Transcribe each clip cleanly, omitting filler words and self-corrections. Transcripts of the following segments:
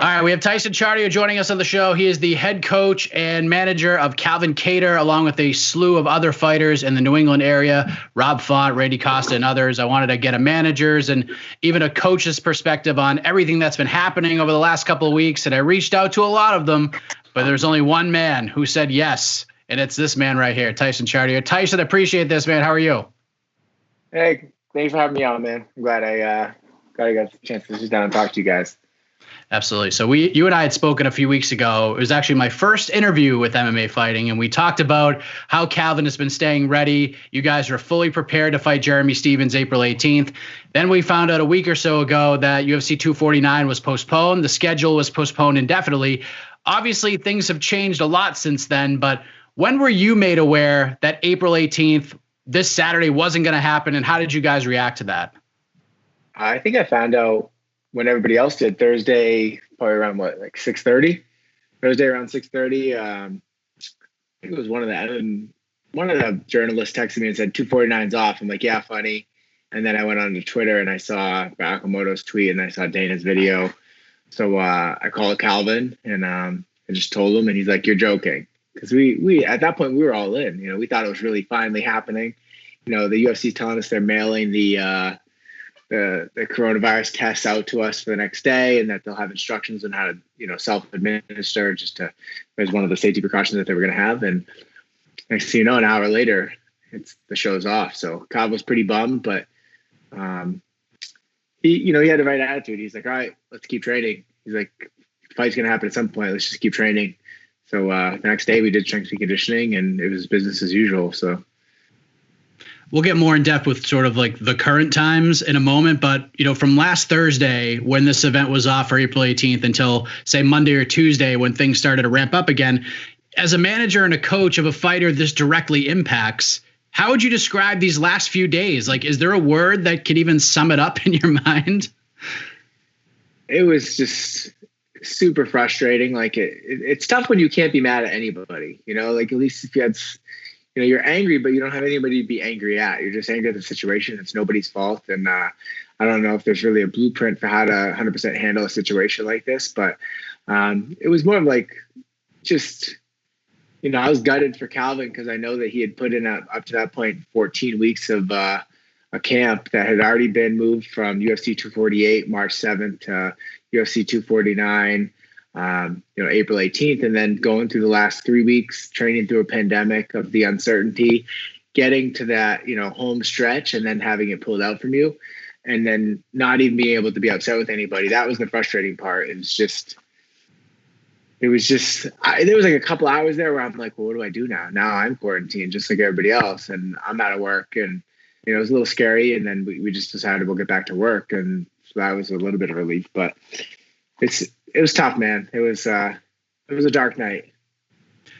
All right, we have Tyson Chartier joining us on the show. He is the head coach and manager of Calvin Kattar, along with a slew of other fighters in the New England area, Rob Font, Randy Costa, and others. I wanted to get a manager's and even a coach's perspective on everything that's been happening over the last couple of weeks, and I reached out to a lot of them, but there's only one man who said yes, and it's this man right here, Tyson Chartier. Tyson, I appreciate this, man. How are you? Hey, thanks for having me on, man. I'm glad I got a chance to sit down and talk to you guys. Absolutely. So you and I had spoken a few weeks ago. It was actually my first interview with MMA fighting, and we talked about how Calvin has been staying ready. You guys are fully prepared to fight Jeremy Stephens April 18th. Then we found out a week or so ago that UFC 249 was postponed. The schedule was postponed indefinitely. Obviously, things have changed a lot since then, but when were you made aware that April 18th, this Saturday, wasn't going to happen, and how did you guys react to that? I think I found out when everybody else did, Thursday, probably around 6:30. Thursday around 6:30. I think it was one of the journalists texted me and said 249's off. I'm like, yeah, funny. And then I went on to Twitter and I saw Akamoto's tweet and I saw Dana's video. So I called Calvin and I just told him, and he's like, you're joking. Because we at that point we were all in. We thought it was really finally happening. The UFC's telling us they're mailing the coronavirus tests out to us for the next day, and that they'll have instructions on how to, self-administer as one of the safety precautions that they were going to have. And next thing you know, an hour later, the show's off. So Cobb was pretty bummed, but he had the right attitude. He's like, all right, let's keep training. He's like, the fight's going to happen at some point. Let's just keep training. So the next day we did strength and conditioning, and it was business as usual. So we'll get more in depth with sort of like the current times in a moment. But, from last Thursday when this event was off for April 18th until, say, Monday or Tuesday when things started to ramp up again, as a manager and a coach of a fighter this directly impacts, how would you describe these last few days? Like, is there a word that could even sum it up in your mind? It was just super frustrating. Like it's tough when you can't be mad at anybody, like at least if you had, you're angry, but you don't have anybody to be angry at. You're just angry at the situation. It's nobody's fault. And I don't know if there's really a blueprint for how to 100% handle a situation like this, but it was more of like just, I was gutted for Calvin because I know that he had put in up to that point 14 weeks of a camp that had already been moved from UFC 248 March 7th to UFC 249 April 18th, and then going through the last 3 weeks training through a pandemic of the uncertainty, getting to that home stretch and then having it pulled out from you, and then not even being able to be upset with anybody. That was the frustrating part. There was like a couple hours there where I'm like, well, what do I do now? Now I'm quarantined just like everybody else, and I'm out of work, and it was a little scary. And then we just decided we'll get back to work, and so that was a little bit of relief. But it was tough, man. It was a dark night.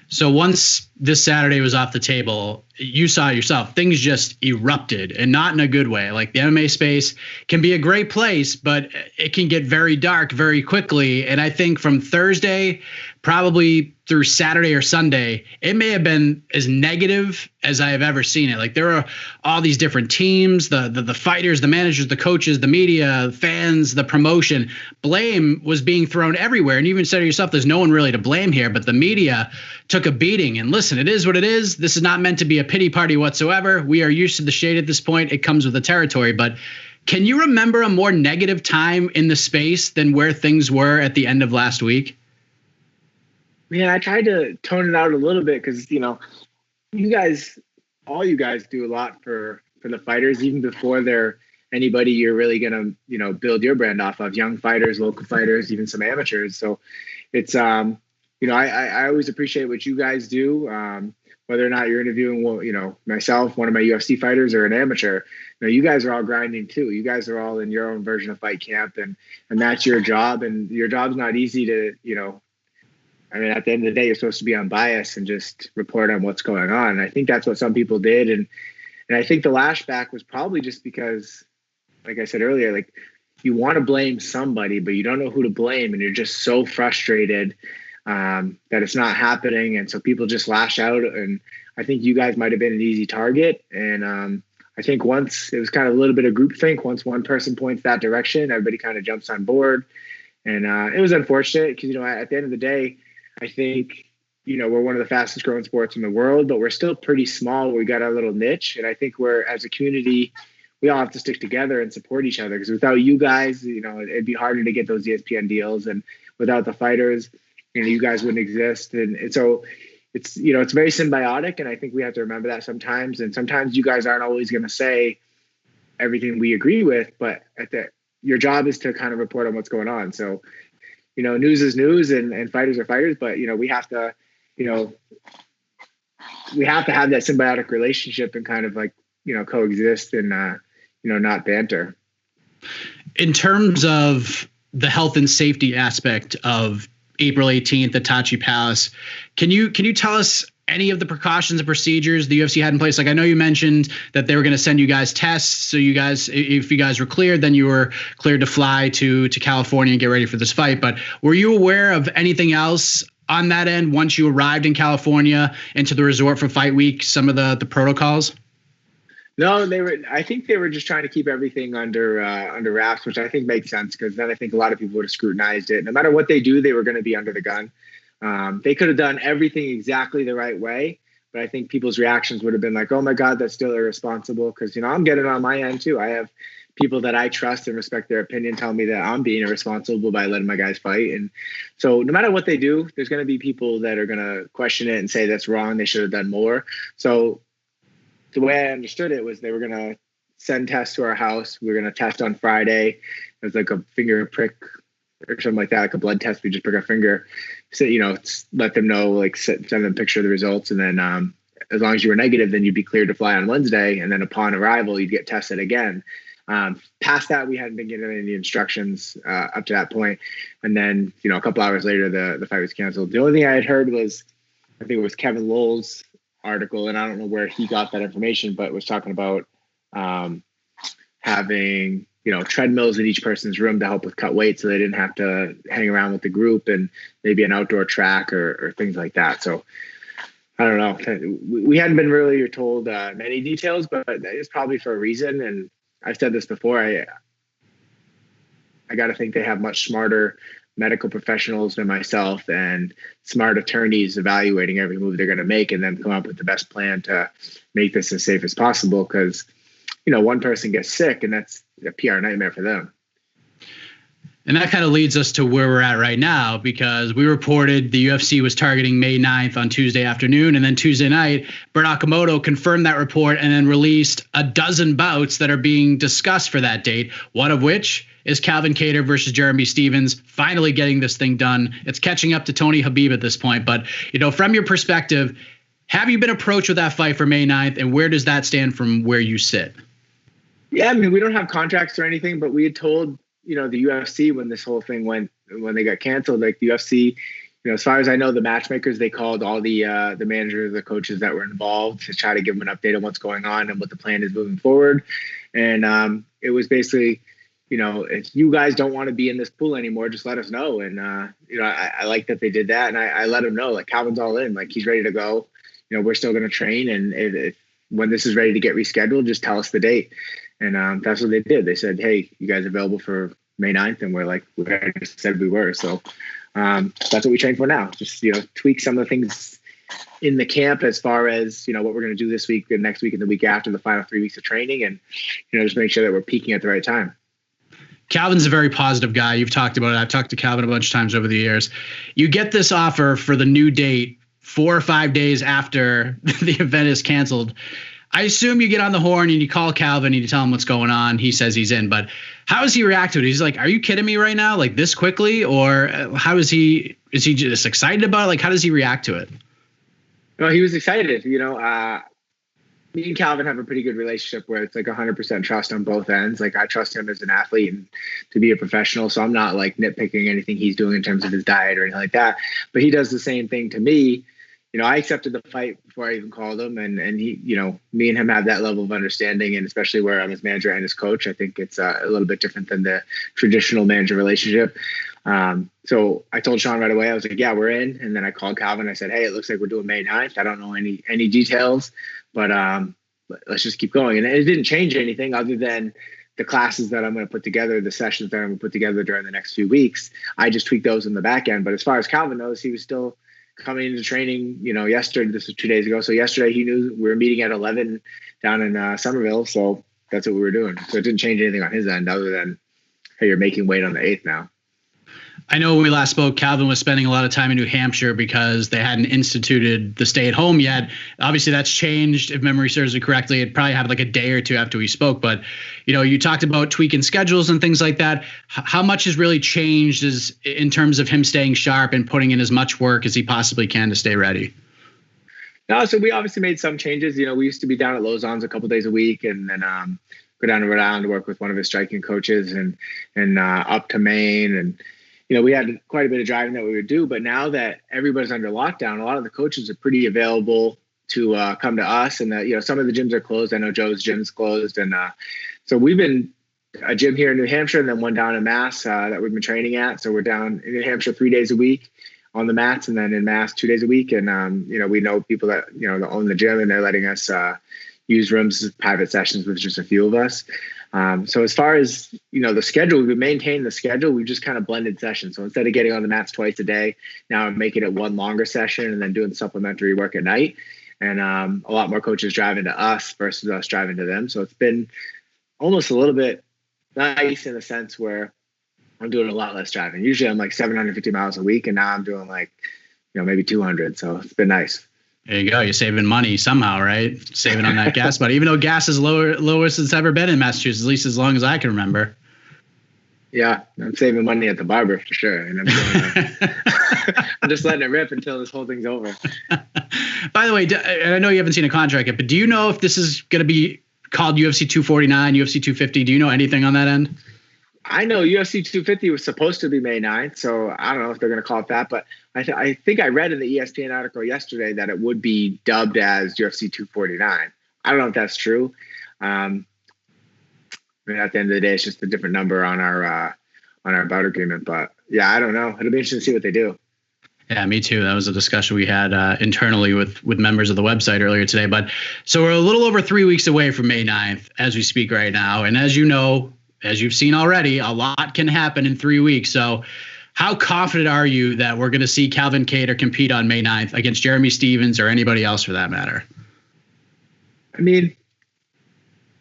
So once this Saturday was off the table, you saw yourself, things just erupted, and not in a good way. Like, the MMA space can be a great place, but it can get very dark very quickly. And I think from Thursday, probably through Saturday or Sunday, it may have been as negative as I have ever seen it. Like, there are all these different teams, the fighters, the managers, the coaches, the media, fans, the promotion. Blame was being thrown everywhere. And you even said to yourself, there's no one really to blame here, but the media took a beating. And listen, it is what it is. This is not meant to be a pity party whatsoever. We are used to the shade at this point. It comes with the territory. But can you remember a more negative time in the space than where things were at the end of last week? Man, I tried to tone it out a little bit because, all you guys do a lot for the fighters, even before they're anybody you're really going to, build your brand off of, young fighters, local fighters, even some amateurs. So it's, I always appreciate what you guys do, whether or not you're interviewing, myself, one of my UFC fighters, or an amateur. You guys are all grinding too. You guys are all in your own version of fight camp, and that's your job. And your job's not easy to, at the end of the day, you're supposed to be unbiased and just report on what's going on. And I think that's what some people did. And I think the lashback was probably just because, like I said earlier, like, you want to blame somebody, but you don't know who to blame. And you're just so frustrated that it's not happening. And so people just lash out. And I think you guys might have been an easy target. And I think once it was kind of a little bit of groupthink, once one person points that direction, everybody kind of jumps on board. And it was unfortunate because, at the end of the day, I think, we're one of the fastest growing sports in the world, but we're still pretty small. We got our little niche. And I think as a community, we all have to stick together and support each other, because without you guys, it'd be harder to get those ESPN deals. And without the fighters, you guys wouldn't exist. And so it's, it's very symbiotic. And I think we have to remember that sometimes. And sometimes you guys aren't always going to say everything we agree with, but your job is to kind of report on what's going on. So, news is news and fighters are fighters, but, we have to, we have to have that symbiotic relationship and kind of like, coexist and, not banter. In terms of the health and safety aspect of April 18th at Tachi Palace, can you tell us any of the precautions and procedures the UFC had in place? Like, I know you mentioned that they were going to send you guys tests. So you guys, if you guys were cleared, then you were cleared to fly to California and get ready for this fight. But were you aware of anything else on that end once you arrived in California into the resort for fight week, some of the protocols? No, I think they were just trying to keep everything under wraps, which I think makes sense, because then I think a lot of people would have scrutinized it. No matter what they do, they were going to be under the gun. They could have done everything exactly the right way, but I think people's reactions would have been like, oh my God, that's still irresponsible. Because, I'm getting on my end too. I have people that I trust and respect their opinion tell me that I'm being irresponsible by letting my guys fight. And so no matter what they do, there's going to be people that are going to question it and say that's wrong. They should have done more. So the way I understood it was they were going to send tests to our house. We were going to test on Friday. It was like a finger prick or something like that, like a blood test. We just prick our finger. So, let them know, like send them a picture of the results. And then as long as you were negative, then you'd be cleared to fly on Wednesday. And then upon arrival, you'd get tested again. Past that, we hadn't been given any instructions up to that point. And then, a couple hours later, the fight was canceled. The only thing I had heard was, I think it was Kevin Lowell's article, and I don't know where he got that information, but was talking about having treadmills in each person's room to help with cut weight, so they didn't have to hang around with the group, and maybe an outdoor track or things like that. So I don't know. We hadn't been really told many details, but it's probably for a reason. And I've said this before. I got to think they have much smarter medical professionals than myself and smart attorneys evaluating every move they're going to make, and then come up with the best plan to make this as safe as possible. Because, one person gets sick and that's a PR nightmare for them. And that kind of leads us to where we're at right now, because we reported the UFC was targeting May 9th on Tuesday afternoon. And then Tuesday night, Brett Okamoto confirmed that report and then released a dozen bouts that are being discussed for that date, one of which is Calvin Kattar versus Jeremy Stephens, finally getting this thing done. It's catching up to Tony Habib at this point. But, from your perspective, have you been approached with that fight for May 9th, and where does that stand from where you sit? Yeah, I mean, we don't have contracts or anything, but we had told, the UFC when this whole thing when they got canceled, like the UFC, as far as I know, the matchmakers, they called all the managers, the coaches that were involved to try to give them an update on what's going on and what the plan is moving forward. And it was basically, if you guys don't want to be in this pool anymore, just let us know. And, I like that they did that. And I let them know, like, Calvin's all in, like, he's ready to go. We're still going to train. And if when this is ready to get rescheduled, just tell us the date. And that's what they did. They said, hey, you guys available for May 9th? And we're like, we already said we were. So that's what we train for now. Just, tweak some of the things in the camp as far as, what we're going to do this week and next week and the week after, the final 3 weeks of training, and, just make sure that we're peaking at the right time. Calvin's a very positive guy. You've talked about it. I've talked to Calvin a bunch of times over the years. You get this offer for the new date 4 or 5 days after the event is canceled. I assume you get on the horn and you call Calvin and you tell him what's going on. He says he's in, but how does he react to it? He's like, are you kidding me right now? Like, this quickly? Or how is he just excited about it? Like, how does he react to it? Well, he was excited. Me and Calvin have a pretty good relationship where it's like 100% trust on both ends. Like, I trust him as an athlete and to be a professional. So I'm not like nitpicking anything he's doing in terms of his diet or anything like that. But he does the same thing to me. I accepted the fight before I even called him, and he, me and him have that level of understanding, and especially where I'm his manager and his coach, I think it's a little bit different than the traditional manager relationship. So I told Sean right away, I was like, yeah, we're in. And then I called Calvin. I said, hey, it looks like we're doing May 9th. I don't know any details, but let's just keep going. And it didn't change anything other than the classes that I'm going to put together, the sessions that I'm going to put together during the next few weeks, I just tweak those in the back end. But as far as Calvin knows, he was still coming into training, yesterday. This was 2 days ago. So yesterday he knew we were meeting at 11 down in Somerville. So that's what we were doing. So it didn't change anything on his end other than, hey, you're making weight on the 8th now. I know when we last spoke, Calvin was spending a lot of time in New Hampshire because they hadn't instituted the stay at home yet. Obviously, that's changed. If memory serves me correctly, it probably happened like a day or two after we spoke. But, you talked about tweaking schedules and things like that. How much has really changed in terms of him staying sharp and putting in as much work as he possibly can to stay ready? No, so we obviously made some changes. We used to be down at Lausanne's a couple days a week, and then go down to Rhode Island to work with one of his striking coaches, and up to Maine. And we had quite a bit of driving that we would do. But now that everybody's under lockdown, a lot of the coaches are pretty available to come to us. And some of the gyms are closed. I know Joe's gym's closed, and so we've been a gym here in New Hampshire, and then one down in Mass that we've been training at. So we're down in New Hampshire 3 days a week on the mats, and then in Mass 2 days a week. And we know people that that own the gym, and they're letting us use rooms as private sessions with just a few of us. So as far as, the schedule, we've maintained the schedule. We've just kind of blended sessions. So instead of getting on the mats twice a day, now I'm making it one longer session and then doing supplementary work at night. And a lot more coaches driving to us versus us driving to them. So it's been almost a little bit nice in a sense where I'm doing a lot less driving. Usually I'm like 750 miles a week, and now I'm doing like, maybe 200. So it's been nice. There you go. You're saving money somehow, right? Saving on that gas money, even though gas is lowest it's ever been in Massachusetts, at least as long as I can remember. Yeah, I'm saving money at the barber for sure. And I'm just letting it rip until this whole thing's over. By the way, I know you haven't seen a contract yet, but do you know if this is going to be called UFC 249, UFC 250? Do you know anything on that end? I know UFC 250 was supposed to be May 9th, so I don't know if they're going to call it that. But I think I read in the ESPN article yesterday that it would be dubbed as UFC 249. I don't know if that's true. At the end of the day, it's just a different number on our bout agreement. But yeah, I don't know. It'll be interesting to see what they do. Yeah, me too. That was a discussion we had internally with members of the website earlier today. But so we're a little over 3 weeks away from May 9th as we speak right now. And as you know, as you've seen already, a lot can happen in 3 weeks. So how confident are you that we're going to see Calvin Kattar compete on May 9th against Jeremy Stephens or anybody else for that matter? I mean,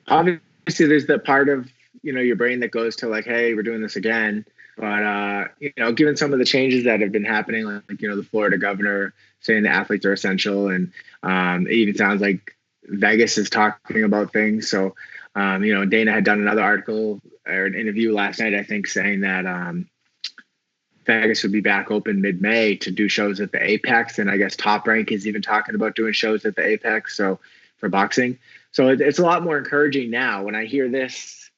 obviously there's that part of, your brain that goes to like, hey, we're doing this again. But, given some of the changes that have been happening, like, the Florida governor saying the athletes are essential, and it even sounds like Vegas is talking about things. So, Dana had done another article or an interview last night, I think, saying that Vegas would be back open mid-May to do shows at the Apex. And I guess Top Rank is even talking about doing shows at the Apex. So for boxing. So it's a lot more encouraging now when I hear this,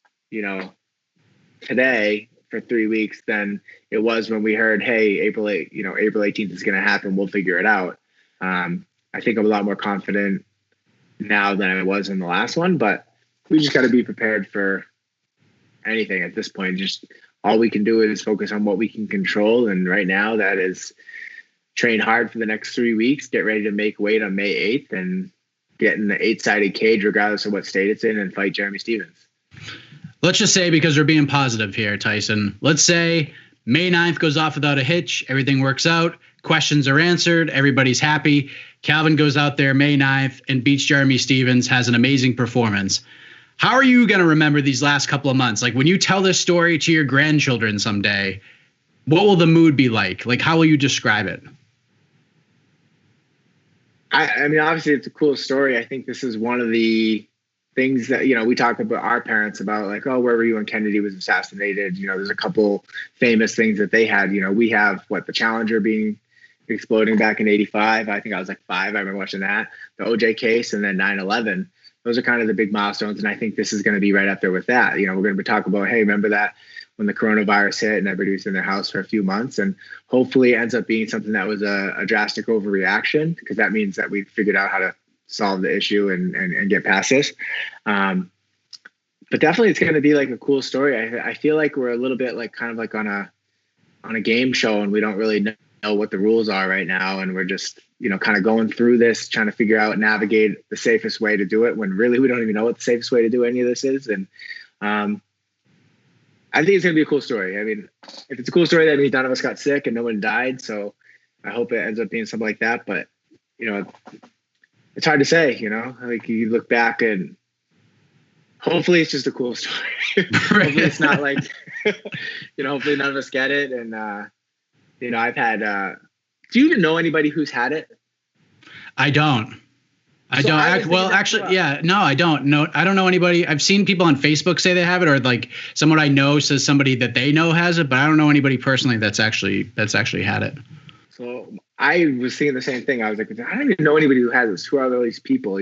today for 3 weeks than it was when we heard, hey, April 18th is going to happen. We'll figure it out. I think I'm a lot more confident now than I was in the last one, but we just got to be prepared for anything at this point. Just all we can do is focus on what we can control. And right now that is train hard for the next 3 weeks, get ready to make weight on May 8th and get in the 8-sided cage, regardless of what state it's in, and fight Jeremy Stephens. Let's just say, because we're being positive here, Tyson, let's say May 9th goes off without a hitch. Everything works out. Questions are answered. Everybody's happy. Calvin goes out there May 9th and beats Jeremy Stephens, has an amazing performance. How are you going to remember these last couple of months? Like when you tell this story to your grandchildren someday, what will the mood be like? Like, how will you describe it? I mean, obviously it's a cool story. I think this is one of the things that, we talk about our parents about, like, oh, where were you when Kennedy was assassinated? There's a couple famous things that they had. We have the Challenger exploding back in 85. I think I was like 5. I remember watching that, the OJ case, and then 9/11. Those are kind of the big milestones. And I think this is going to be right up there with that. We're going to be talking about, hey, remember that when the coronavirus hit and everybody was in their house for a few months, and hopefully it ends up being something that was a drastic overreaction, because that means that we figured out how to solve the issue and get past this. But definitely it's going to be like a cool story. I feel like we're a little bit like kind of like on a game show, and we don't really know what the rules are right now. And we're just, kind of going through this, trying to figure out, navigate the safest way to do it, when really we don't even know what the safest way to do any of this is. And I think it's going to be a cool story. I mean, if it's a cool story, that means none of us got sick and no one died. So I hope it ends up being something like that. But, it's hard to say, like you look back and hopefully it's just a cool story. Hopefully it's not like, hopefully none of us get it. And, I've had, do you even know anybody who's had it? I don't. Actually, no, I don't know. I don't know anybody. I've seen people on Facebook say they have it, or like someone I know says somebody that they know has it, but I don't know anybody personally that's actually had it. So I was thinking the same thing. I was like, I don't even know anybody who has this. Who are all these people,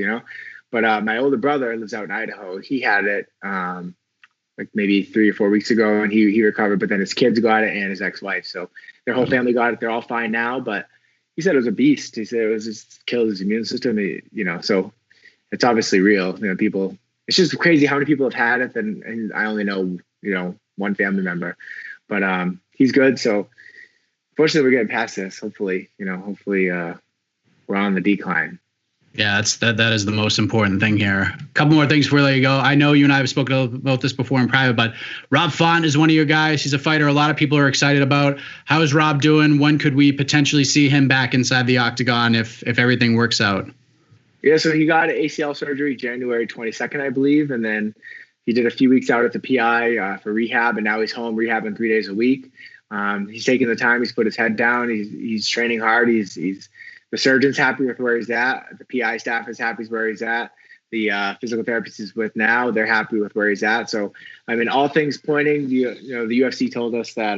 But my older brother lives out in Idaho. He had it like maybe 3 or 4 weeks ago, and he recovered. But then his kids got it and his ex-wife. So their whole family got it. They're all fine now. But he said it was a beast. He said it was just killed his immune system. So it's obviously real. People. It's just crazy how many people have had it, and I only know one family member. But he's good. So fortunately, we're getting past this. Hopefully, we're on the decline. Yeah, that is the most important thing here. A couple more things before we let you go. I know you and I have spoken about this before in private, but Rob Font is one of your guys. He's a fighter a lot of people are excited about. How is Rob doing? When could we potentially see him back inside the octagon if everything works out? Yeah, so he got ACL surgery January 22nd, I believe, and then he did a few weeks out at the PI for rehab, and now he's home rehabbing 3 days a week. He's taking the time. He's put his head down. He's training hard. The surgeon's happy with where he's at. The PI staff is happy with where he's at. The physical therapist he's with now, they're happy with where he's at. So, I mean, all things pointing, the UFC told us that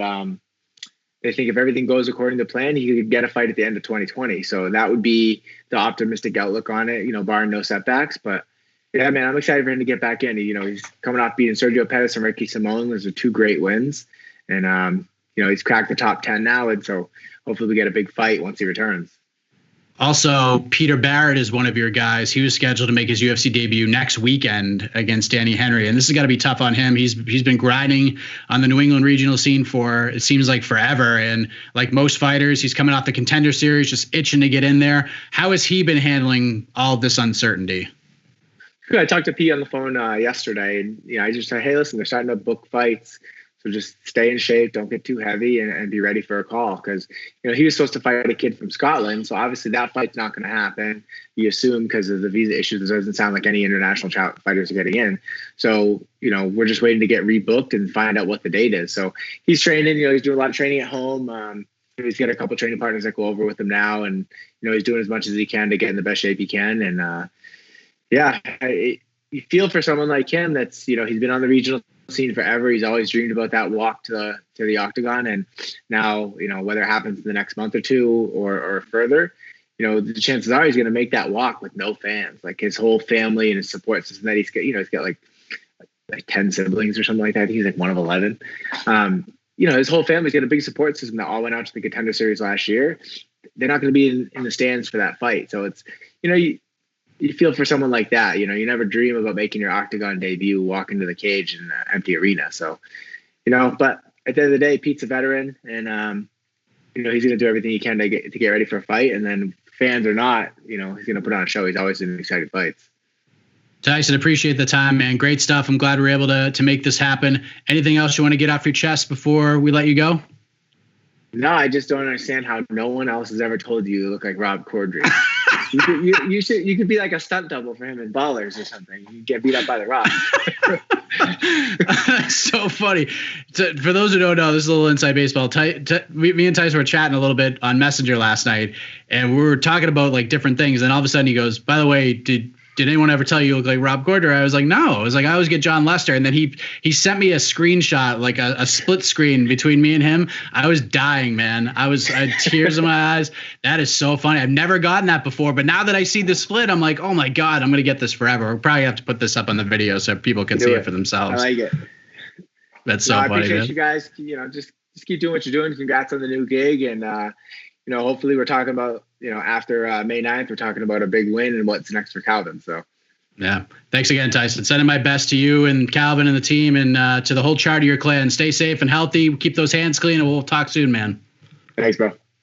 they think if everything goes according to plan, he could get a fight at the end of 2020. So that would be the optimistic outlook on it, barring no setbacks. But yeah, man, I'm excited for him to get back in. He's coming off beating Sergio Pettis and Ricky Simone. Those are 2 great wins. And, he's cracked the top 10 now. And so hopefully we get a big fight once he returns. Also, Peter Barrett is one of your guys. He was scheduled to make his UFC debut next weekend against Danny Henry. And this has got to be tough on him. He's been grinding on the New England regional scene for, it seems like, forever. And like most fighters, he's coming off the Contender Series, just itching to get in there. How has he been handling all this uncertainty? I talked to P on the phone yesterday. And, I just said, hey, listen, they're starting to book fights. So just stay in shape, don't get too heavy, and be ready for a call. Because, he was supposed to fight a kid from Scotland. So obviously that fight's not going to happen. You assume because of the visa issues, it doesn't sound like any international fighters are getting in. So, we're just waiting to get rebooked and find out what the date is. So he's training, he's doing a lot of training at home. He's got a couple training partners that go over with him now. And, he's doing as much as he can to get in the best shape he can. And, you feel for someone like him that's, he's been on the regional scene forever. He's always dreamed about that walk to the octagon, and now whether it happens in the next month or two or further, the chances are he's going to make that walk with no fans. Like his whole family and his support system that he's got like 10 siblings or something like that. I think he's like one of 11. His whole family's got a big support system that all went out to the Contender Series last year. They're not going to be in the stands for that fight, so it's you feel for someone like that. You never dream about making your octagon debut, walk into the cage in an empty arena. So, but at the end of the day, Pete's a veteran, and he's going to do everything he can to get ready for a fight. And then fans or not, he's going to put on a show. He's always in exciting fights. Tyson, appreciate the time, man. Great stuff. I'm glad we're able to make this happen. Anything else you want to get off your chest before we let you go? No, I just don't understand how no one else has ever told you look like Rob Corddry. You could be like a stunt double for him in Ballers or something. You get beat up by the Rock. That's so funny. For those who don't know, this is a little inside baseball. Me and Tyson were chatting a little bit on Messenger last night, and we were talking about like different things. And all of a sudden he goes, by the way, did anyone ever tell you look like Rob Corddry? I was like, no. I was like, I always get John Lester. And then he sent me a screenshot, like a split screen between me and him. I was dying, man. I had tears in my eyes. That is so funny. I've never gotten that before. But now that I see the split, I'm like, oh my God, I'm going to get this forever. We'll probably have to put this up on the video so people can see it for themselves. I like it. That's so funny, I appreciate man. You guys, just keep doing what you're doing. Congrats on the new gig. And, hopefully we're talking about, after May 9th, we're talking about a big win and what's next for Calvin. So. Yeah. Thanks again, Tyson. Sending my best to you and Calvin and the team and to the whole Chartier clan. Stay safe and healthy. Keep those hands clean, and we'll talk soon, man. Thanks, bro.